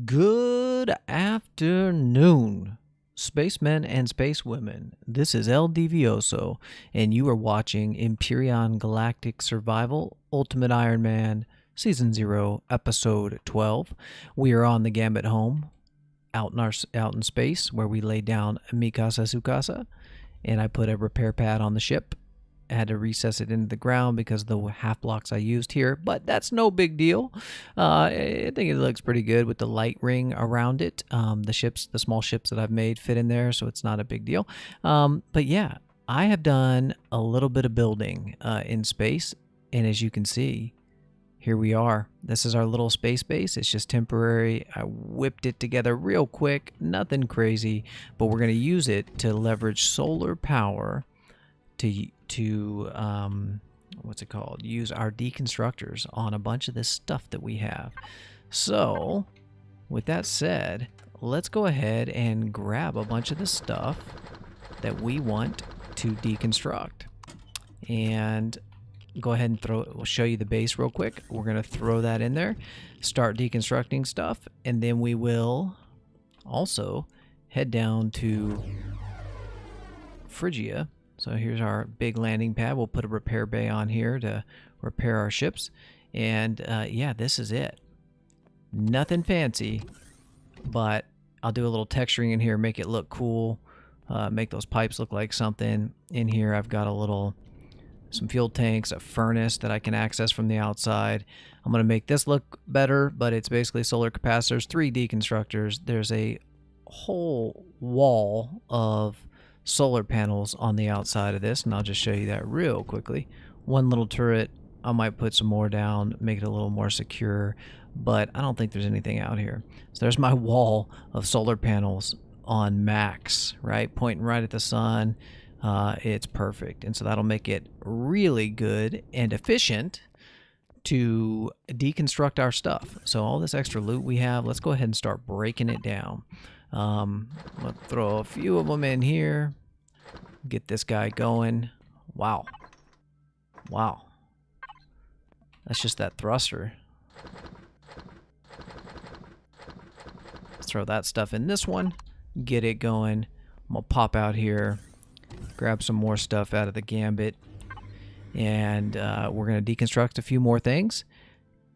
Good afternoon, spacemen and spacewomen. This is Eldevioso, and you are watching Empyrion Galactic Survival Ultimate Ironman Season 0, Episode 12. We are on the Gambit home, out in space, where we laid down mi casa su casa, and I put a repair pad on the ship. I had to recess it into the ground because of the half blocks I used here, but that's no big deal. I think it looks pretty good with the light ring around it. The small ships that I've made fit in there, so it's not a big deal. But yeah, I have done a little bit of building in space, and as you can see, here we are. This is our little space base. It's just temporary. I whipped it together real quick, nothing crazy, but we're going to use it to leverage solar power to what's it called? Use our deconstructors on a bunch of this stuff that we have. So, with that said, let's go ahead and grab a bunch of the stuff that we want to deconstruct. And go ahead and we'll show you the base real quick. We're going to throw that in there, start deconstructing stuff, and then we will also head down to Phrygia. So here's our big landing pad. We'll put a repair bay on here to repair our ships. And yeah, this is it. Nothing fancy, but I'll do a little texturing in here, make it look cool, make those pipes look like something. In here I've got some fuel tanks, a furnace that I can access from the outside. I'm going to make this look better, but it's basically solar capacitors, 3 deconstructors. There's a whole wall of solar panels on the outside of this, and I'll just show you that real quickly. One little turret. I might put some more down, make it a little more secure, but I don't think there's anything out here. So there's my wall of solar panels on max, right? Pointing right at the sun. It's perfect, and so that'll make it really good and efficient to deconstruct our stuff. So all this extra loot we have, let's go ahead and start breaking it down. Let's throw a few of them in here. Get this guy going. Wow. Wow. That's just that thruster. Let's throw that stuff in this one. Get it going. I'm going to pop out here. Grab some more stuff out of the Gambit. And we're going to deconstruct a few more things.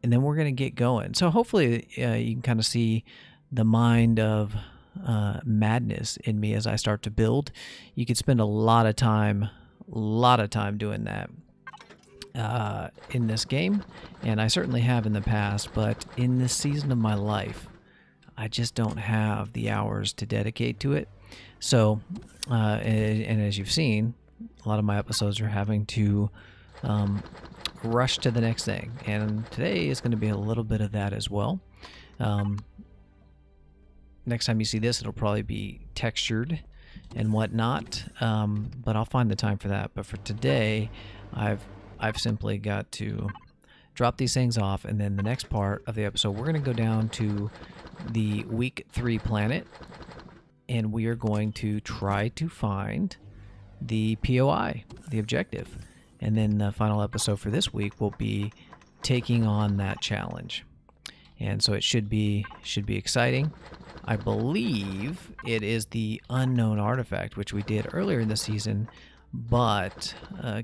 And then we're going to get going. So hopefully you can kind of see the mind of madness in me as I start to build. You could spend a lot of time doing that in this game, and I certainly have in the past, but in this season of my life, I just don't have the hours to dedicate to it. So, and as you've seen, a lot of my episodes are having to rush to the next thing, and today is going to be a little bit of that as well. Next time you see this, it'll probably be textured and whatnot, but I'll find the time for that. But for today, I've simply got to drop these things off, and then the next part of the episode, we're going to go down to the week 3 planet, and we are going to try to find the POI, the objective. And then the final episode for this week will be taking on that challenge. And so it should be exciting. I believe it is the unknown artifact, which we did earlier in the season, but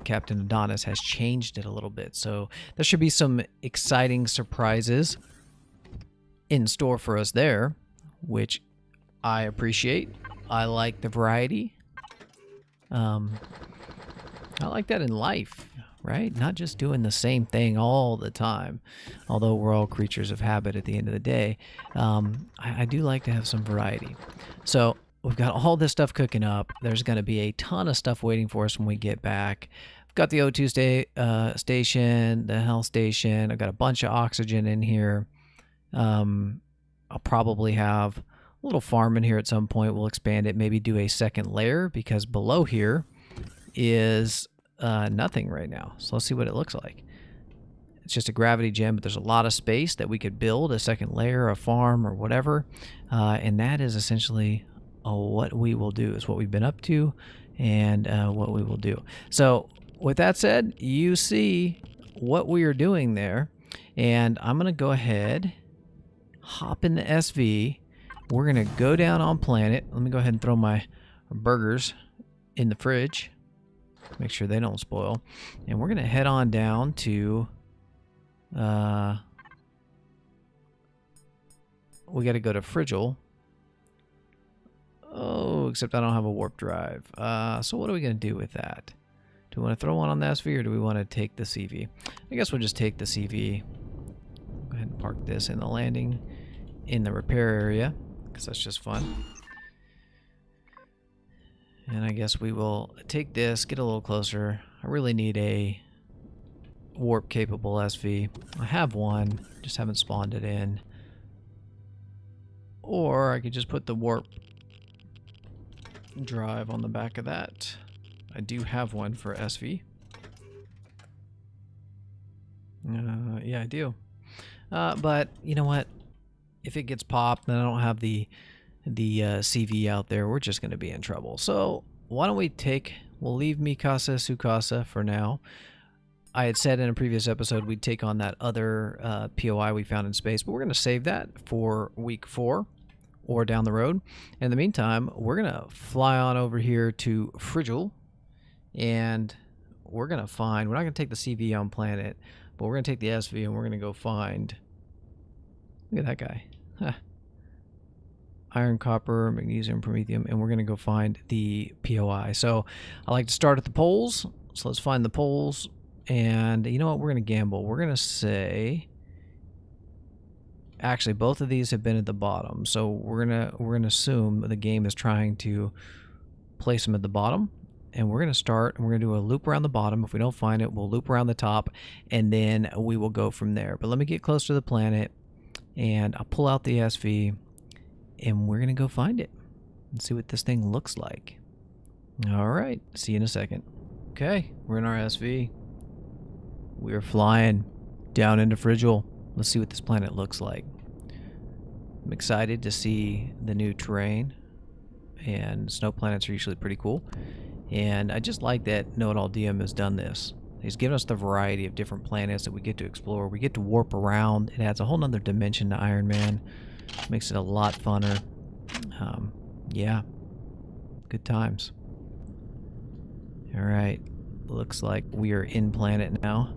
Captain Adonis has changed it a little bit. So there should be some exciting surprises in store for us there, which I appreciate. I like the variety. I like that in life, right? Not just doing the same thing all the time, although we're all creatures of habit at the end of the day. I do like to have some variety. So we've got all this stuff cooking up. There's going to be a ton of stuff waiting for us when we get back. I've got the O2 station, the health station. I've got a bunch of oxygen in here. I'll probably have a little farm in here at some point. We'll expand it, maybe do a second layer, because below here is nothing right now. So let's see what it looks like. It's just a gravity gem, but there's a lot of space that we could build a second layer, a farm, or whatever. And that is essentially what we will do, is what we've been up to, and what we will do. So with that said, you see what we are doing there, and I'm going to go ahead, hop into SV. We're going to go down on planet. Let me go ahead and throw my burgers in the fridge. Make sure they don't spoil. And we're going to head on down to... we got to go to FRAGaLOT. Oh, except I don't have a warp drive. So what are we going to do with that? Do we want to throw one on the SV, or do we want to take the CV? I guess we'll just take the CV. Go ahead and park this in the landing in the repair area, because that's just fun. And I guess we will take this, get a little closer. I really need a warp capable SV. I have one, just haven't spawned it in. Or I could just put the warp drive on the back of that. I do have one for SV. Yeah, I do. But you know what? If it gets popped and I don't have the CV out there, we're just going to be in trouble. So why don't we'll leave Mikasa Sukasa for now. I had said in a previous episode we'd take on that other POI we found in space, but we're going to save that for week 4 or down the road. In the meantime, we're going to fly on over here to FRAGaLOT, and we're not going to take the CV on planet, but we're going to take the SV and we're going to go find, look at that guy. Huh. Iron, copper, magnesium, promethium, and we're going to go find the POI. So I like to start at the poles, so let's find the poles. And you know what? We're going to gamble. We're going to say, actually, both of these have been at the bottom. So we're gonna assume the game is trying to place them at the bottom. And we're going to start, and we're going to do a loop around the bottom. If we don't find it, we'll loop around the top, and then we will go from there. But let me get close to the planet, and I'll pull out the SV, and we're going to go find it and see what this thing looks like. All right, see you in a second. Okay, we're in our SV. We're flying down into FRAGaLOT. Let's see what this planet looks like. I'm excited to see the new terrain, and snow planets are usually pretty cool. And I just like that KnowItAllDM has done this. He's given us the variety of different planets that we get to explore. We get to warp around. It adds a whole nother dimension to Ironman. Makes it a lot funner. Yeah, good times. All right, looks like we are in planet now.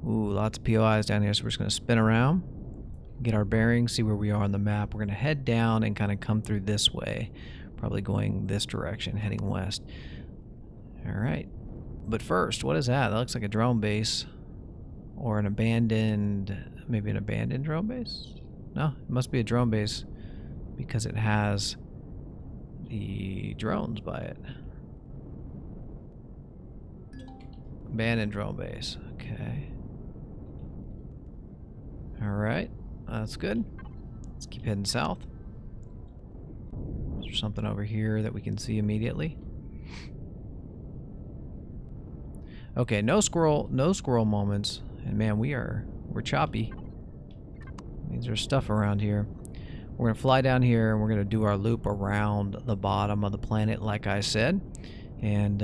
Ooh, lots of POIs down here, so we're just going to spin around, get our bearings, see where we are on the map. We're going to head down and kind of come through this way, probably going this direction, heading west. All right, but first, what is that? That looks like a drone base, or an abandoned, maybe an abandoned drone base? No, it must be a drone base because it has the drones by it. Abandoned drone base, okay. All right, that's good. Let's keep heading south. Is there something over here that we can see immediately? Okay, no squirrel moments. And man, we're choppy. Means there's stuff around here. We're gonna fly down here and we're gonna do our loop around the bottom of the planet, like I said. And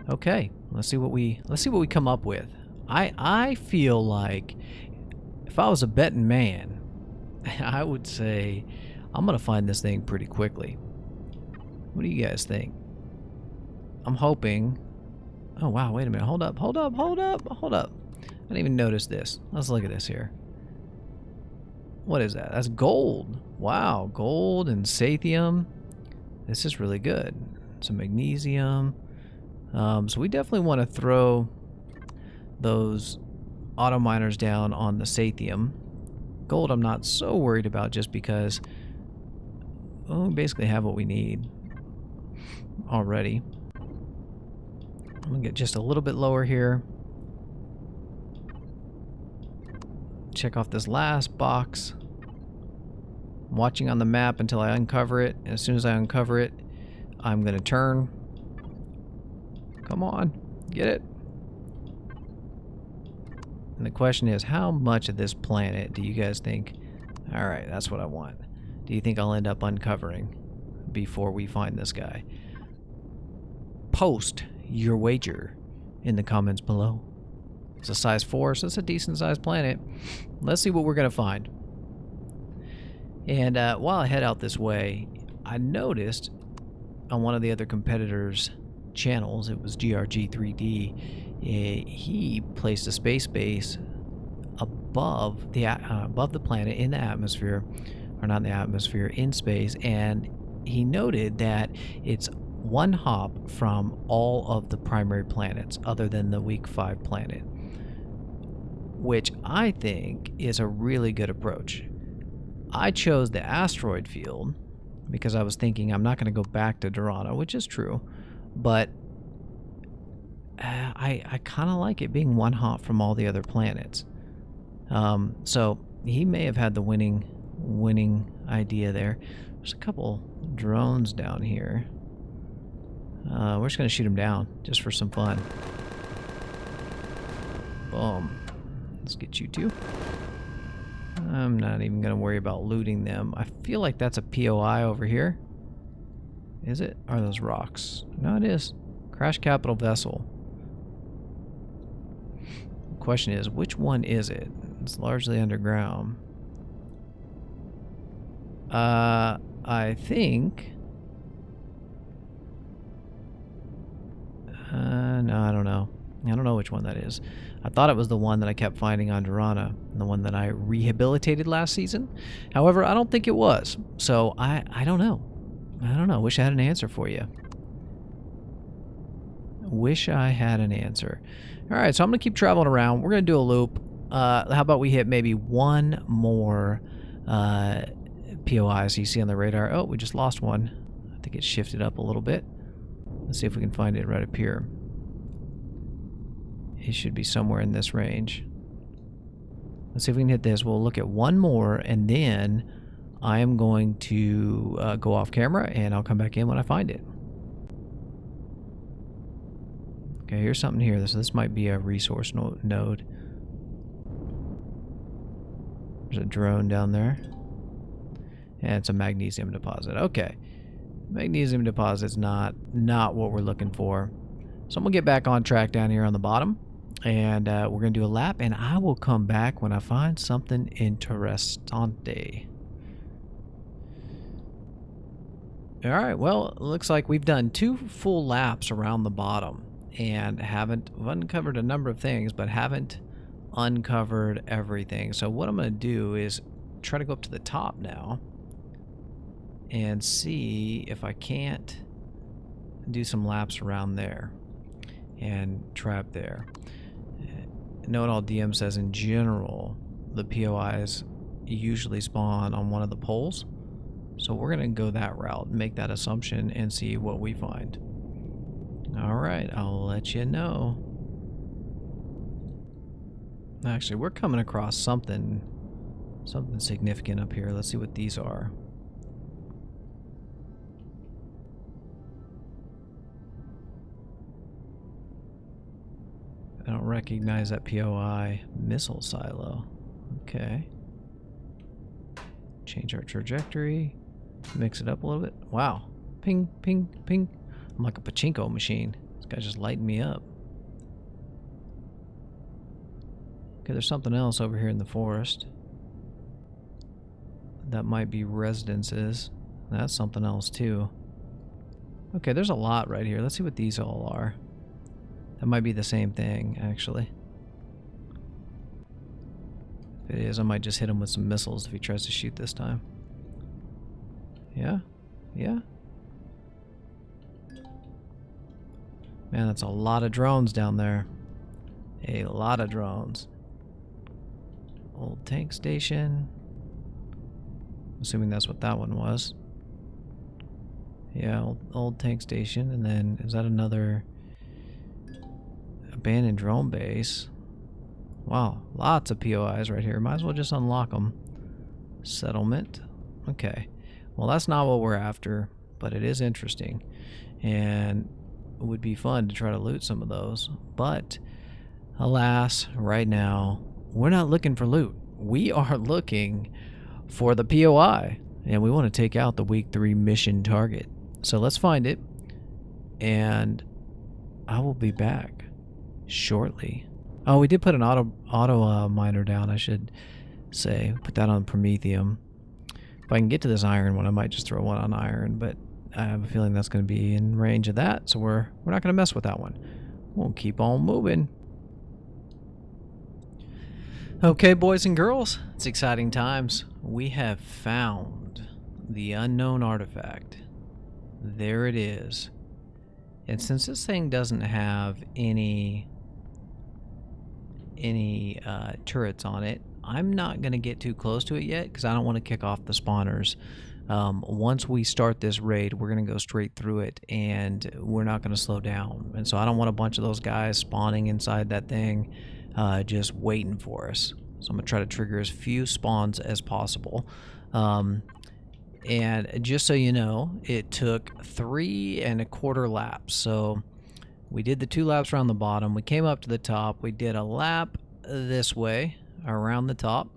okay, let's see what we come up with. I feel like if I was a betting man, I would say I'm gonna find this thing pretty quickly. What do you guys think? I'm hoping. Oh wow, wait a minute. Hold up. I didn't even notice this. Let's look at this here. What is that? That's gold. Wow, gold and sathium. This is really good. Some magnesium. So we definitely want to throw those auto miners down on the sathium. Gold I'm not so worried about, just because we basically have what we need already. I'm gonna get just a little bit lower here. Check off this last box. I'm watching on the map until I uncover it, and as soon as I uncover it, I'm gonna turn. Come on, get it. And the question is, how much of this planet do you guys think? All right, that's what I want. Do you think I'll end up uncovering before we find this guy? post your wager in the comments below. It's a size 4, so it's a decent sized planet. Let's see what we're going to find. And while I head out this way, I noticed on one of the other competitors' channels, it was GRG3D, he placed a space base above the planet in the atmosphere, or not in the atmosphere, in space, and he noted that it's one hop from all of the primary planets other than the week 5 planet, which I think is a really good approach. I chose the asteroid field because I was thinking I'm not going to go back to Dorana, which is true, but I kind of like it being one hop from all the other planets. So he may have had the winning idea there. There's a couple drones down here. We're just going to shoot them down just for some fun. Boom. Let's get you two. I'm not even going to worry about looting them. I feel like that's a POI over here. Is it? Are those rocks? No, it is. Crash Capital Vessel. The question is, which one is it? It's largely underground. I think... no, I don't know. I don't know which one that is. I thought it was the one that I kept finding on Dorana, the one that I rehabilitated last season. However, I don't think it was. So I don't know. I don't know. Wish I had an answer for you. Wish I had an answer. All right, so I'm going to keep traveling around. We're going to do a loop. How about we hit maybe one more POI so you see on the radar. Oh, we just lost one. I think it shifted up a little bit. Let's see if we can find it right up here. It should be somewhere in this range. Let's see if we can hit this. We'll look at one more, and then I am going to go off camera, and I'll come back in when I find it. Okay, here's something here. This might be a resource node. There's a drone down there. And it's a magnesium deposit. Okay. Magnesium deposit's not what we're looking for. So I'm going to get back on track down here on the bottom. And we're going to do a lap. And I will come back when I find something interessante. Alright, well, it looks like we've done 2 full laps around the bottom. And we've uncovered a number of things, but haven't uncovered everything. So what I'm going to do is try to go up to the top now and see if I can't do some laps around there and trap there. KnowItAllDM says in general the POIs usually spawn on one of the poles, so we're going to go that route, make that assumption, and see what we find. Alright, I'll let you know. Actually, we're coming across something significant up here. Let's see what these are. I don't recognize that POI. Missile silo. Okay. Change our trajectory. Mix it up a little bit. Wow. Ping, ping, ping. I'm like a pachinko machine. This guy's just lighting me up. Okay, there's something else over here in the forest. That might be residences. That's something else too. Okay, there's a lot right here. Let's see what these all are. That might be the same thing, actually. If it is, I might just hit him with some missiles if he tries to shoot this time. Yeah? Yeah? Man, that's a lot of drones down there. A lot of drones. Old tank station. Assuming that's what that one was. Yeah, old tank station. And then, is that another abandoned drone base? Wow, lots of POIs right here. Might as well just unlock them. Settlement. Okay. Well, that's not what we're after, but it is interesting. And it would be fun to try to loot some of those. But, alas, right now, we're not looking for loot. We are looking for the POI. And we want to take out the week 3 mission target. So let's find it. And I will be back shortly. Oh, we did put an auto miner down, I should say. Put that on Promethium. If I can get to this iron one, I might just throw one on iron, but I have a feeling that's going to be in range of that, so we're not going to mess with that one. We'll keep on moving. Okay, boys and girls, it's exciting times. We have found the unknown artifact. There it is. And since this thing doesn't have any turrets on it, I'm not going to get too close to it yet because I don't want to kick off the spawners. Once we start this raid, we're going to go straight through it, and we're not going to slow down. And so I don't want a bunch of those guys spawning inside that thing, just waiting for us. So I'm going to try to trigger as few spawns as possible. And just so you know, it took 3 1/4 laps. So we did the 2 laps around the bottom. We came up to the top. We did a lap this way around the top.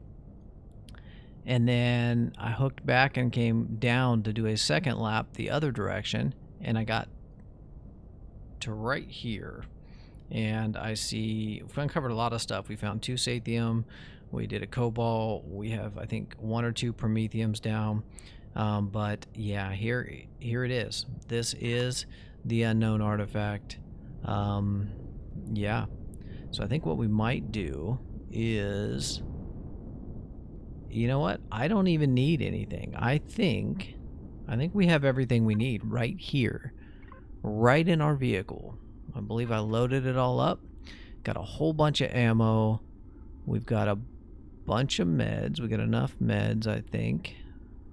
And then I hooked back and came down to do a second lap the other direction. And I got to right here. And I see we've uncovered a lot of stuff. We found 2 Sathium. We did a Cobalt. We have, I think, 1 or 2 Promethiums down. But yeah, here it is. This is the unknown artifact. Yeah. So I think what we might do is, you know what? I don't even need anything. I think we have everything we need right here, right in our vehicle. I believe I loaded it all up. Got a whole bunch of ammo. We've got a bunch of meds. We got enough meds, I think.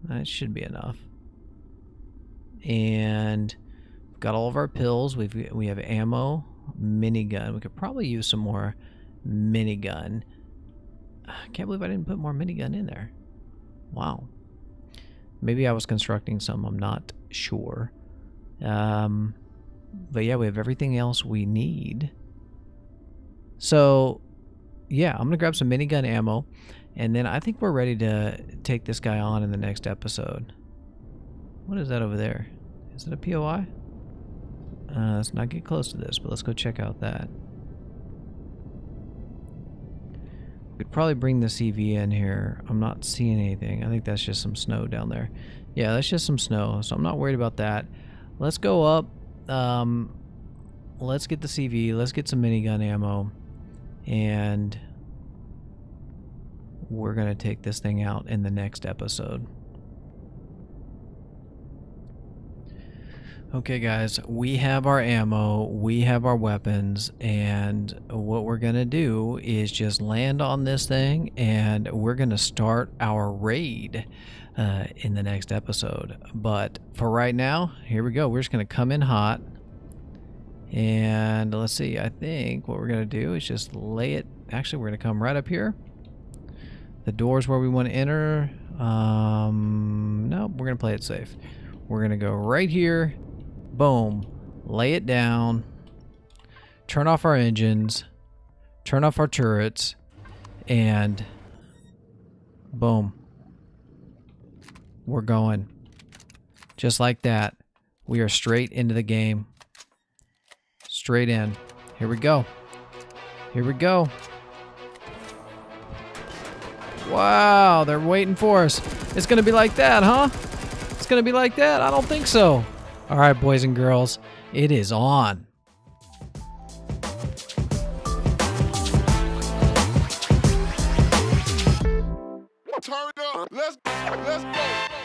That should be enough. And we've got all of our pills. We have ammo, minigun. We could probably use some more minigun. I can't believe I didn't put more minigun in there. Wow. Maybe I was constructing some. I'm not sure. But yeah, we have everything else we need. So yeah, I'm gonna grab some minigun ammo, and then I think we're ready to take this guy on in the next episode. What is that over there? Is it a POI? Let's not get close to this, but let's go check out that. We could probably bring the CV in here. I'm not seeing anything. I think that's just some snow down there. Yeah, that's just some snow, so I'm not worried about that. Let's go up. Let's get the CV. Let's get some minigun ammo. And we're going to take this thing out in the next episode. Okay, guys, we have our ammo, we have our weapons, and what we're going to do is just land on this thing, and we're going to start our raid in the next episode. But for right now, here we go. We're just going to come in hot. And let's see, I think what we're going to do is just lay it. Actually, we're going to come right up here. The door's where we want to enter. No, we're going to play it safe. We're going to go right here. Boom. Lay it down. Turn off our engines. Turn off our turrets. And boom. We're going. Just like that. We are straight into the game. Straight in. Here we go. Here we go. Wow, they're waiting for us. It's going to be like that, huh? It's going to be like that? I don't think so. All right, boys and girls, it is on. Turn up. Let's go.